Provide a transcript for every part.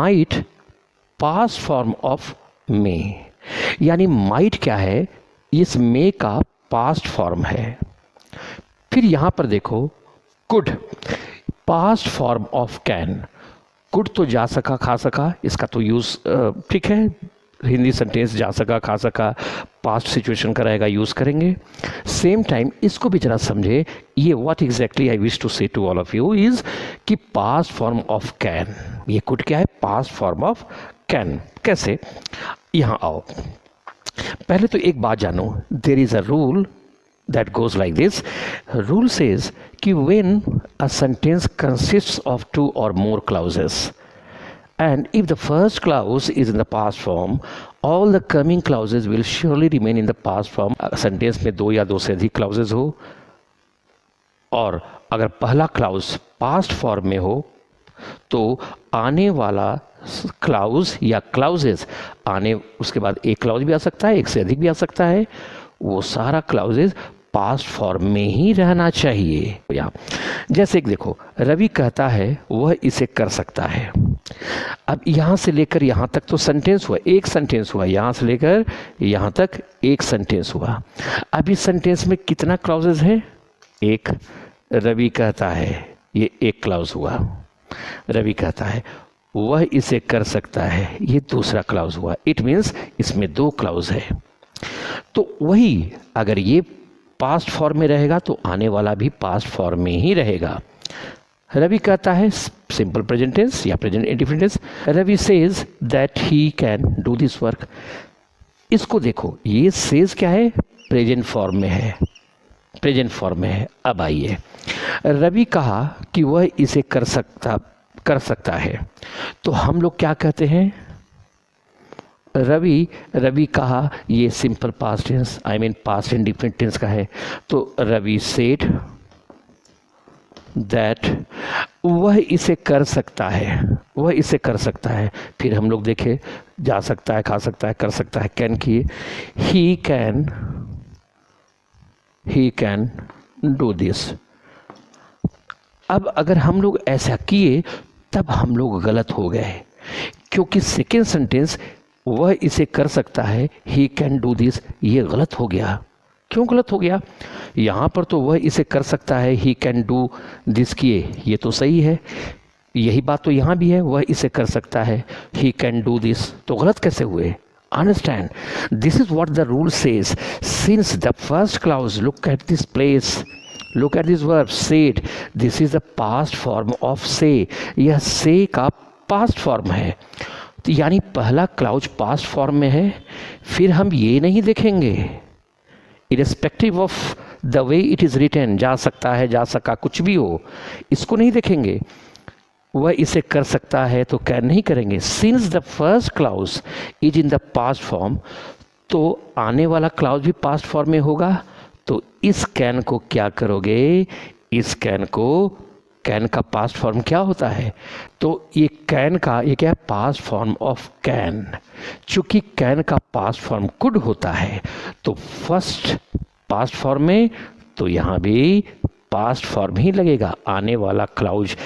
Might past form of मे, यानी might क्या है, इस मे का पास्ट फॉर्म है। फिर यहां पर देखो could, past form of can. Could तो जा सका खा सका, इसका तो यूज़ ठीक है, हिंदी सेंटेंस जा सका खा सका पास्ट सिचुएशन का रहेगा, यूज़ करेंगे। सेम टाइम इसको भी जरा समझे, ये what exactly I wish to say to all of you is कि पास्ट फॉर्म ऑफ कैन, ये कुड क्या है, पास्ट फॉर्म ऑफ कैन। कैसे, यहाँ आओ, पहले तो एक बात जानो, there is a rule that goes like this. Rule says कि when a sentence consists of two or more clauses and if the first clause is in the past form, all the coming clauses will surely remain in the past form. sentence में दो या दो से अधिक clauses हो और अगर पहला clause past form में हो तो आने वाला क्लाउज या क्लाउजेस आने, उसके बाद एक क्लाउज भी आ सकता है, एक से अधिक भी आ सकता है, वो सारा क्लाउजेस पास्ट फॉर्म में ही रहना चाहिए। या जैसे एक देखो, रवि कहता है वह इसे कर सकता है। अब यहाँ से लेकर यहाँ तक तो सेंटेंस हुआ, एक सेंटेंस हुआ, यहाँ से लेकर यहाँ तक एक सेंटेंस हुआ। अब इस सेंटेंस में कितना क्लाउजेस है, एक। रवि कहता है, ये एक क्लाउज हुआ। रवि कहता है वह इसे कर सकता है, ये दूसरा क्लाउज हुआ। इट मीन्स इसमें दो क्लाउज है। तो वही अगर ये पास्ट फॉर्म में रहेगा तो आने वाला भी पास्ट फॉर्म में ही रहेगा। रवि कहता है, सिंपल प्रेजेंट टेंस या present indefinite tense, Ravi says that he can do this work. इसको देखो, ये सेज क्या है, प्रेजेंट फॉर्म में है, प्रेजेंट फॉर्म में है। अब आइए, रवि कहा कि वह इसे कर सकता है, तो हम लोग क्या कहते हैं, रवि कहा, ये simple past tense, I mean past indefinite tense का है, तो रवि सेड दैट वह इसे कर सकता है, वह इसे कर सकता है। फिर हम लोग देखे, जा सकता है, खा सकता है, कर सकता है, कैन किए, ही कैन डू दिस। अब अगर हम लोग ऐसा किए तब हम लोग गलत हो गए, क्योंकि सेकेंड सेंटेंस वह इसे कर सकता है, ही कैन डू दिस, ये गलत हो गया। क्यों गलत हो गया, यहाँ पर तो वह इसे कर सकता है, ही कैन डू दिस किए, ये तो सही है, यही बात तो यहाँ भी है, वह इसे कर सकता है, ही कैन डू दिस, तो गलत कैसे हुए। Understand, this is what the rule says. Since the first clause, look at this place, look at this verb said, this is the past form of say, यह say का past form है, तो यानी पहला क्लाउज पास्ट फॉर्म में है। फिर हम ये नहीं देखेंगे, irrespective of the way it is written, जा सकता है, जा सका, कुछ भी हो, इसको नहीं देखेंगे। वह इसे कर सकता है तो कैन नहीं करेंगे। Since the first clause is in the past form, तो आने वाला क्लाउज भी पास्ट फॉर्म में होगा, तो इस कैन को क्या करोगे, इस कैन को, कैन का पास्ट फॉर्म क्या होता है, तो ये कैन का, ये क्या है, पास्ट फॉर्म ऑफ कैन। चूंकि कैन का पास्ट फॉर्म कुड होता है तो फर्स्ट पास्ट फॉर्म में, तो यहाँ भी पास्ट फॉर्म ही लगेगा। आने वाला क्लाउज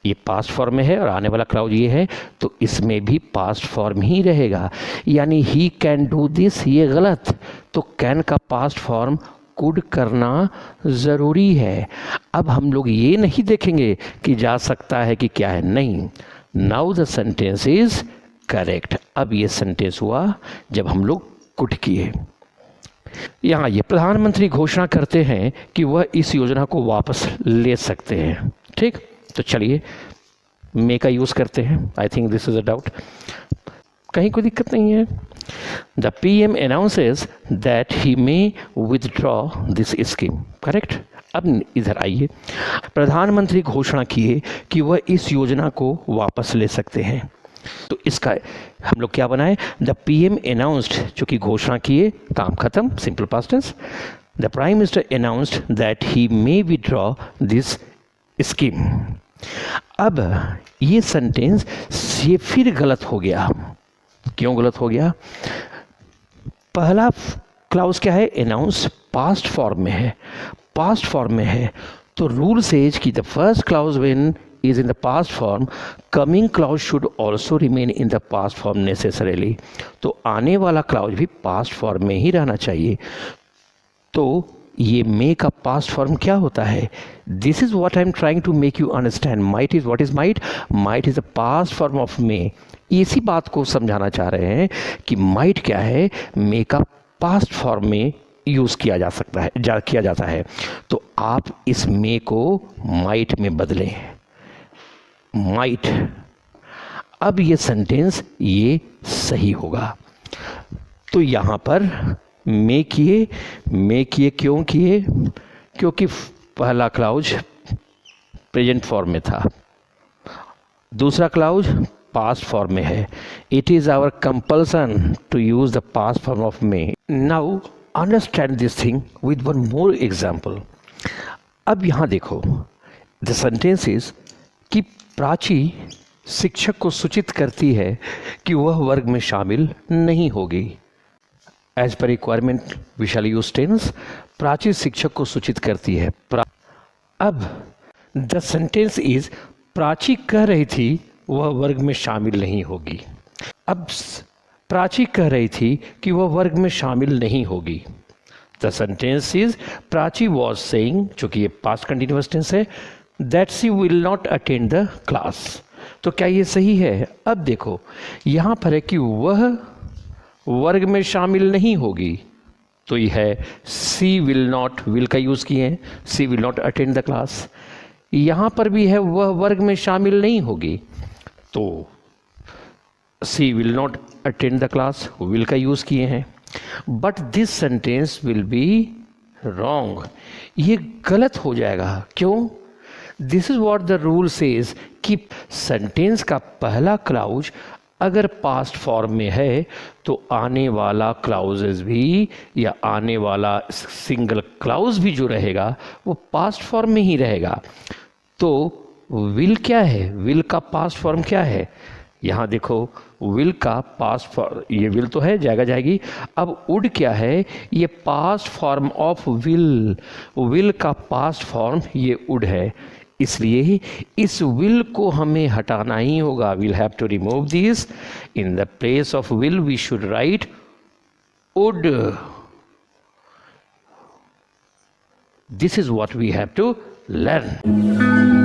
ये पास्ट फॉर्म में है और आने वाला क्लाउज ये है, तो इसमें भी पास्ट फॉर्म ही रहेगा। यानी ही कैन डू दिस, ये गलत, तो कैन का पास्ट फॉर्म कुड करना ज़रूरी है। अब हम लोग ये नहीं देखेंगे कि जा सकता है कि क्या है, नहीं। Now the sentence is correct. अब ये सेंटेंस हुआ जब हम लोग कुड किए। यहाँ ये प्रधानमंत्री घोषणा करते हैं कि वह इस योजना को वापस ले सकते हैं, ठीक। तो चलिए मे का यूज़ करते हैं। I think this is a doubt, कहीं कोई दिक्कत नहीं है। The PM announces that he may withdraw this scheme, correct. अब इधर आइए, प्रधानमंत्री घोषणा किए कि वह इस योजना को वापस ले सकते हैं, तो इसका हम लोग क्या बनाए, द PM announced, चूँकि घोषणा किए, काम खत्म, simple past tense. The prime minister announced that he may withdraw this scheme। अब ये सेंटेंस ये फिर गलत हो गया। क्यों गलत हो गया, पहला क्लाउज क्या है, अनाउंस, पास्ट फॉर्म में है, पास्ट फॉर्म में है, तो रूल सेज कि the first clause when is in the past form, coming clause should also remain in the past form necessarily. तो आने वाला क्लाउज भी पास्ट फॉर्म में ही रहना चाहिए. तो ये मे का पास्ट फॉर्म क्या होता है? This is what I am trying to make you understand. Might is what is might? Might is the past form of may. इसी बात को समझाना चाह रहे हैं कि माइट क्या है, मे का पास्ट फॉर्म में यूज़ किया जा सकता है, किया जाता है. तो आप इस मे को माइट में बदलें. माइट. अब ये सेंटेंस ये सही होगा. तो यहाँ पर मे किए क्यों किए? क्योंकि पहला क्लाउज प्रेजेंट फॉर्म में था, दूसरा क्लाउज पास्ट फॉर्म में है. It is our compulsion to use the past form of may. Now understand this thing with one more example. अब यहाँ देखो, द सेंटेंस इज कि प्राची शिक्षक को सूचित करती है कि वह वर्ग में शामिल नहीं होगी. एज पर requirement we shall use tense. Prachi शिक्षक को सूचित करती है. अब द सेंटेंस इज प्राची कह रही थी वह वर्ग में शामिल नहीं होगी. अब प्राची कह रही थी कि वह वर्ग में शामिल नहीं होगी. The sentence is Prachi was saying, चूंकि ये पास्ट कंटिन्यूअस टेंस है, that she will not attend the class. तो क्या ये सही है? अब देखो यहाँ पर है कि वह वर्ग में शामिल नहीं होगी. तो ये है सी विल नॉट, विल का यूज़ किए हैं, she will not attend the class. यहाँ पर भी है वह वर्ग में शामिल नहीं होगी. तो she will not attend the class, will का यूज़ किए हैं. But this sentence will be wrong. ये गलत हो जाएगा. क्यों? This is what the rule says कि सेंटेंस का पहला क्लाउज अगर पास्ट फॉर्म में है तो आने वाला क्लाउजेज भी या आने वाला सिंगल क्लाउज भी जो रहेगा वो पास्ट फॉर्म में ही रहेगा. तो विल क्या है? विल का पास्ट फॉर्म क्या है? यहाँ देखो, विल का पास्ट फॉर्म, ये विल तो है, जाएगा जाएगी. अब वुड क्या है? ये past form of will. Will का पास्ट फॉर्म ये वुड है. इसलिए इस विल को हमें हटाना ही होगा. Will have to remove this. In the place of will we should write would. This is what we have to learn.